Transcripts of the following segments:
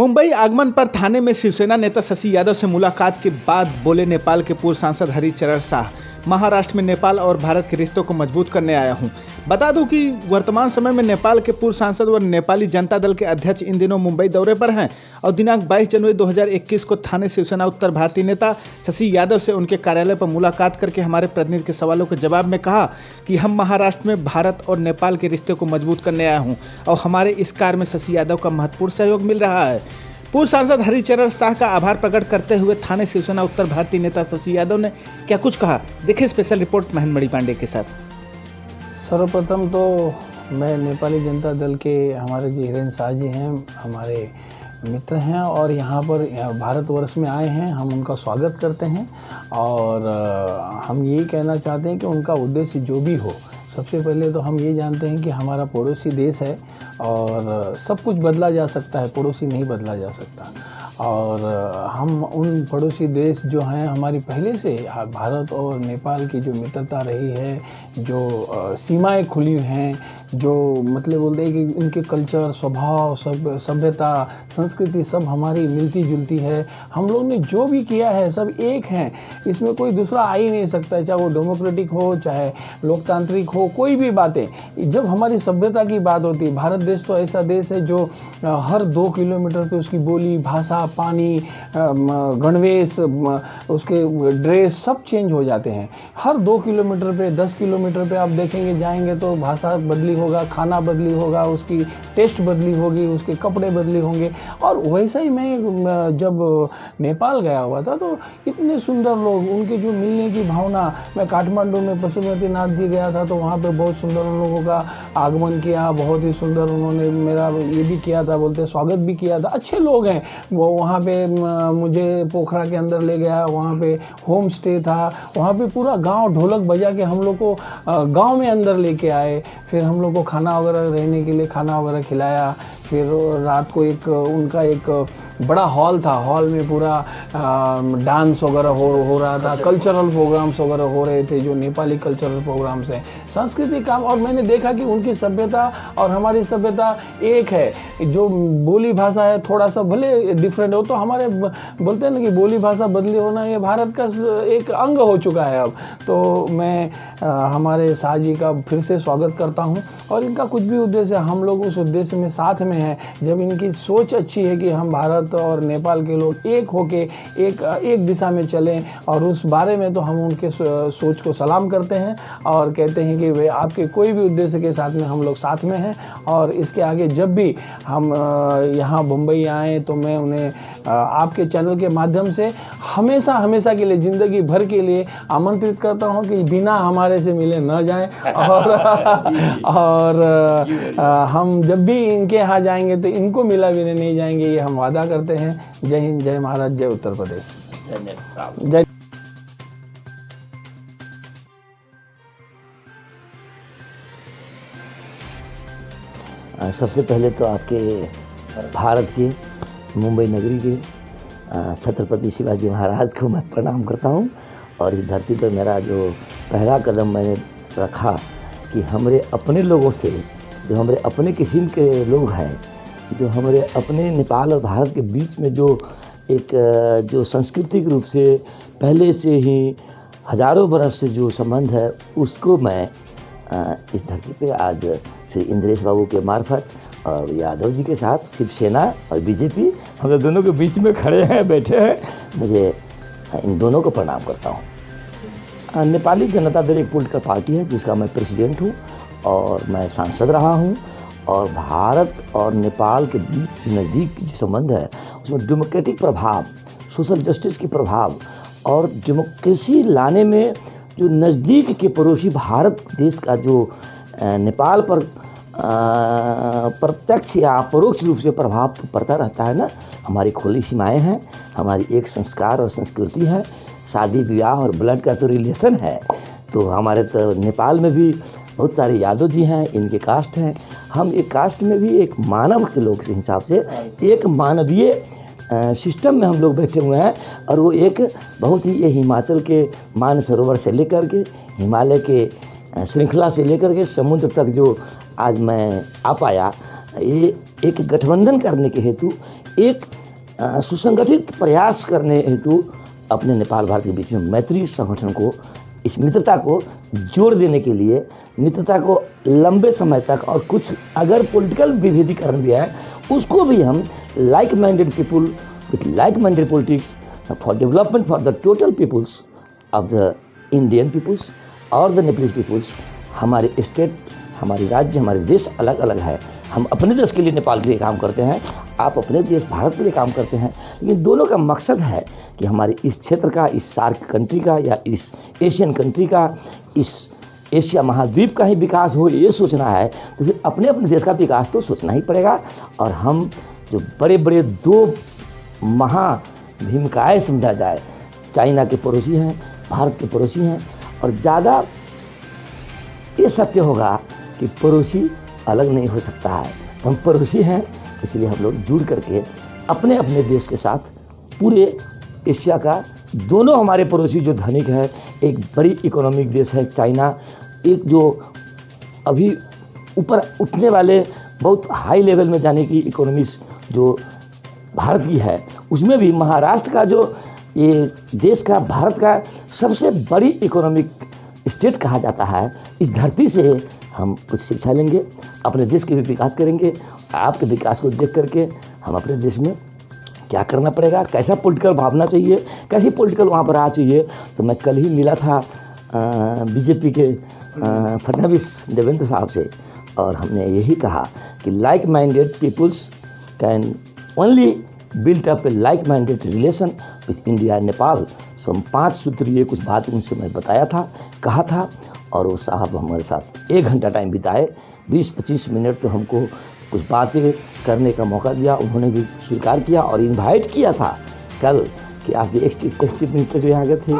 मुंबई आगमन पर थाने में शिवसेना नेता शशि यादव से मुलाकात के बाद बोले नेपाल के पूर्व सांसद हरिचरण शाह, महाराष्ट्र में नेपाल और भारत के रिश्तों को मजबूत करने आया हूं। बता दूं कि वर्तमान समय में नेपाल के पूर्व सांसद व नेपाली जनता दल के अध्यक्ष इन दिनों मुंबई दौरे पर हैं और दिनांक 22 जनवरी 2021 को थाने शिवसेना उत्तर भारतीय नेता शशि यादव से उनके कार्यालय पर मुलाकात करके हमारे प्रतिनिधि के सवालों के जवाब में कहा कि हम महाराष्ट्र में भारत और नेपाल के रिश्ते को मजबूत करने आया हूँ और हमारे इस कार्य में शशि यादव का महत्वपूर्ण सहयोग मिल रहा है। पूर्व सांसद हरिचरण शाह का आभार प्रकट करते हुए थाने शिवसेना उत्तर भारतीय नेता शशि यादव ने क्या कुछ कहा, देखिए स्पेशल रिपोर्ट महेंद्र मणि पांडे के साथ। सर्वप्रथम तो मैं नेपाली जनता दल के हमारे जो हिरेन शाह जी हैं, हमारे मित्र हैं और यहाँ पर भारतवर्ष में आए हैं, हम उनका स्वागत करते हैं और हम यही कहना चाहते हैं कि उनका उद्देश्य जो भी हो, सबसे पहले तो हम ये जानते हैं कि हमारा पड़ोसी देश है और सब कुछ बदला जा सकता है, पड़ोसी नहीं बदला जा सकता। और हम उन पड़ोसी देश जो हैं, हमारी पहले से भारत और नेपाल की जो मित्रता रही है, जो सीमाएं खुली हैं, जो मतलब बोलते हैं कि उनके कल्चर, स्वभाव, सब सभ्यता, संस्कृति सब हमारी मिलती जुलती है। हम लोग ने जो भी किया है सब एक हैं, इसमें कोई दूसरा आ ही नहीं सकता है, चाहे वो डेमोक्रेटिक हो, चाहे लोकतांत्रिक हो, कोई भी बातें। जब हमारी सभ्यता की बात होती है, भारत देश तो ऐसा देश है जो हर 2 किलोमीटर पे उसकी बोली, भाषा, पानी, गणवेश, उसके ड्रेस सब चेंज हो जाते हैं। हर 2 किलोमीटर पे, 10 किलोमीटर पे आप देखेंगे, जाएंगे तो भाषा बदली होगा, खाना बदली होगा, उसकी टेस्ट बदली होगी, उसके कपड़े बदली होंगे। और वैसा ही मैं जब नेपाल गया हुआ था तो इतने सुंदर लोग, उनके जो मिलने की भावना। मैं काठमांडू में पशुपतिनाथ जी गया था तो वहाँ पे बहुत सुंदर उन लोगों का आगमन किया, बहुत ही सुंदर उन्होंने मेरा ये भी किया था, बोलते स्वागत भी किया था। अच्छे लोग हैं वो। वहाँ पे मुझे पोखरा के अंदर ले गया, वहाँ पे होम स्टे था, वहाँ पे पूरा गांव ढोलक बजा के हम लोग को गांव में अंदर लेके आए। फिर हम लोग को खाना वगैरह, रहने के लिए खाना वगैरह खिलाया। फिर रात को उनका एक बड़ा हॉल था, हॉल में पूरा डांस वगैरह हो रहा था, कल्चरल प्रोग्राम्स वगैरह हो रहे थे, जो नेपाली कल्चरल प्रोग्राम्स हैं, सांस्कृतिक काम। और मैंने देखा कि उनकी सभ्यता और हमारी सभ्यता एक है। जो बोली भाषा है थोड़ा सा भले डिफरेंट हो, तो हमारे बोलते हैं ना कि बोली भाषा बदली होना ये भारत का एक अंग हो चुका है अब। तो मैं हमारे शाह जी का फिर से स्वागत करता हूँ और इनका कुछ भी उद्देश्य, हम लोग उस उद्देश्य में साथ में हैं। जब इनकी सोच अच्छी है कि हम भारत और नेपाल के लोग एक होके एक दिशा में चलें, और उस बारे में तो हम उनके सोच को सलाम करते हैं और कहते हैं कि वे आपके कोई भी उद्देश्य के साथ में हम लोग साथ में हैं। और इसके आगे जब भी हम यहाँ मुंबई आएँ तो मैं उन्हें आपके चैनल के माध्यम से हमेशा के लिए, ज़िंदगी भर के लिए आमंत्रित करता हूँ कि बिना हमारे से मिले न जाएं। और हम जब भी इनके यहाँ जाएंगे तो इनको मिला बिना नहीं जाएंगे, ये हम वादा करते हैं। जय हिंद, जय महाराज, जय उत्तर प्रदेश, जय। सबसे पहले तो आपके भारत के मुंबई नगरी के छत्रपति शिवाजी महाराज को मैं प्रणाम करता हूं। और इस धरती पर मेरा जो पहला कदम मैंने रखा कि हमारे अपने लोगों से, जो हमारे अपने किस्म के लोग हैं, जो हमारे अपने नेपाल और भारत के बीच में जो एक जो सांस्कृतिक रूप से पहले से ही हजारों बरस से जो संबंध है, उसको मैं इस धरती पे आज श्री इंद्रेश बाबू के मार्फत और यादव जी के साथ शिवसेना और बीजेपी, हम लोग दोनों के बीच में खड़े हैं, बैठे हैं। मुझे इन दोनों को प्रणाम करता हूँ। नेपाली जनता दल एक पॉलिटिकल पार्टी है जिसका मैं प्रेसिडेंट हूँ और मैं सांसद रहा हूँ। और भारत और नेपाल के बीच नज़दीक जो संबंध है, उसमें डेमोक्रेटिक प्रभाव, सोशल जस्टिस की प्रभाव और डेमोक्रेसी लाने में जो नज़दीक के पड़ोसी भारत देश का जो नेपाल पर प्रत्यक्ष या परोक्ष रूप से प्रभाव तो पड़ता रहता है ना। हमारी खुली सीमाएं हैं, हमारी एक संस्कार और संस्कृति है, शादी ब्याह और ब्लड का तो रिलेशन है। तो हमारे तो नेपाल में भी बहुत सारे यादव जी हैं, इनके कास्ट हैं। हम एक कास्ट में भी एक मानव के लोग के हिसाब से एक मानवीय सिस्टम में हम लोग बैठे हुए हैं। और वो एक बहुत ही, ये हिमाचल के मानसरोवर से लेकर के हिमालय के श्रृंखला से लेकर के समुद्र तक जो आज मैं आ पाया, ये एक गठबंधन करने के हेतु एक सुसंगठित प्रयास करने हेतु अपने नेपाल भारत के बीच में मैत्री संगठन को, इस मित्रता को जोड़ देने के लिए, मित्रता को लंबे समय तक, और कुछ अगर पॉलिटिकल विभेदीकरण भी है उसको भी हम like minded people with like minded politics for development for the total peoples of the Indian peoples और द नेपालीज पीपुल्स। हमारे स्टेट, हमारी राज्य, हमारे देश अलग अलग है। हम अपने देश के लिए नेपाल के लिए काम करते हैं, आप अपने देश भारत के लिए काम करते हैं, लेकिन दोनों का मकसद है कि हमारे इस क्षेत्र का, इस सार्क कंट्री का या इस एशियन कंट्री का, इस एशिया महाद्वीप का ही विकास हो, ये सोचना है तो फिर अपने अपने देश का विकास तो सोचना ही पड़ेगा। और हम जो बड़े बड़े दो महाभीमकाय समझा जाए, चाइना के पड़ोसी हैं, भारत के पड़ोसी हैं, और ज़्यादा ये सत्य होगा कि पड़ोसी अलग नहीं हो सकता है। हम पड़ोसी हैं, इसलिए हम लोग जुड़ करके अपने अपने देश के साथ पूरे एशिया का, दोनों हमारे पड़ोसी जो धनिक है, एक बड़ी इकोनॉमिक देश है चाइना, एक जो अभी ऊपर उठने वाले बहुत हाई लेवल में जाने की इकोनॉमीज जो भारत की है, उसमें भी महाराष्ट्र का जो ये देश का, भारत का सबसे बड़ी इकोनॉमिक स्टेट कहा जाता है, इस धरती से हम कुछ शिक्षा लेंगे, अपने देश के भी विकास करेंगे। आपके विकास को देख करके हम अपने देश में क्या करना पड़ेगा, कैसा पॉलिटिकल भावना चाहिए, कैसी पॉलिटिकल वहाँ पर आ चाहिए। तो मैं कल ही मिला था बीजेपी के फडणवीस देवेंद्र साहब से, और हमने यही कहा कि like minded peoples can only built up a like minded relation with India and Nepal. So हम 5 सूत्रीय कुछ बात उनसे मैं बताया था, कहा था, और वो साहब हमारे साथ 1 घंटा टाइम बिताए। 20-25 मिनट तो हमको कुछ बातें करने का मौका दिया, उन्होंने भी स्वीकार किया और इनवाइट किया था कल कि आपके एक्स चीफ मिनिस्टर जो यहाँ गए थे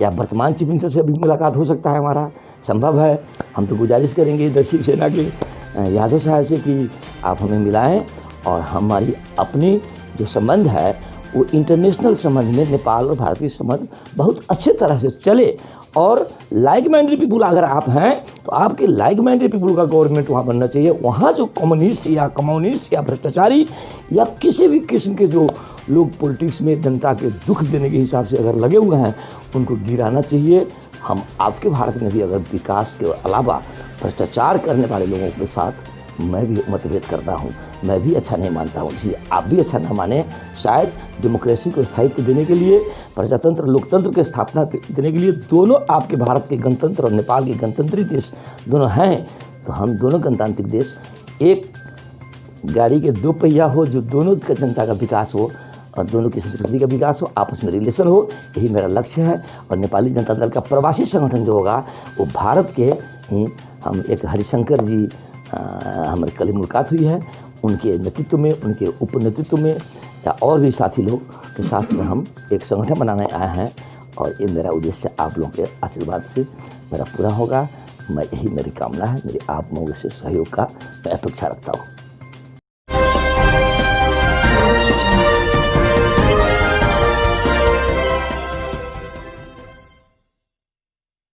या वर्तमान चीफ मिनिस्टर से अभी मुलाकात हो सकता है, हमारा संभव है। हम तो गुजारिश करेंगे इधर शिवसेना के यादव साहब से कि आप हमें मिलाएं, और हमारी अपनी जो संबंध है वो इंटरनेशनल संबंध में नेपाल और भारत के संबंध बहुत अच्छे तरह से चले। और लाइक माइंडेड पीपुल अगर आप हैं तो आपके लाइक माइंडेड पीपुल का गवर्नमेंट वहाँ बनना चाहिए। वहाँ जो कम्युनिस्ट या भ्रष्टाचारी या किसी भी किस्म के जो लोग पॉलिटिक्स में जनता के दुख देने के हिसाब से अगर लगे हुए हैं, उनको गिराना चाहिए। हम आपके भारत में भी अगर विकास के अलावा भ्रष्टाचार करने वाले लोगों के साथ मैं भी मतभेद करता हूँ, मैं भी अच्छा नहीं मानता हूँ, इसलिए आप भी अच्छा ना माने। शायद डेमोक्रेसी को स्थायित्व देने के लिए, प्रजातंत्र लोकतंत्र की स्थापना देने के लिए दोनों आपके भारत के गणतंत्र और नेपाल के गणतंत्री देश दोनों हैं, तो हम दोनों गणतांत्रिक देश, एक गाड़ी के 2 पहिया हो, जो दोनों का जनता का विकास हो और दोनों की संस्कृति का विकास हो, आपस में रिलेशन हो, यही मेरा लक्ष्य है। और नेपाली जनता दल का प्रवासी संगठन जो होगा वो भारत के ही, हम एक हरिशंकर जी हमारी कल मुलाकात हुई है, उनके नेतृत्व में, उनके उप नेतृत्व में या और भी साथी लोग के साथ में हम एक संगठन बनाने आए हैं। और ये मेरा उद्देश्य आप लोगों के आशीर्वाद से मेरा पूरा होगा। मैं यही मेरी कामना है, मेरी आप लोगों से सहयोग का मैं अपेक्षा रखता हूँ।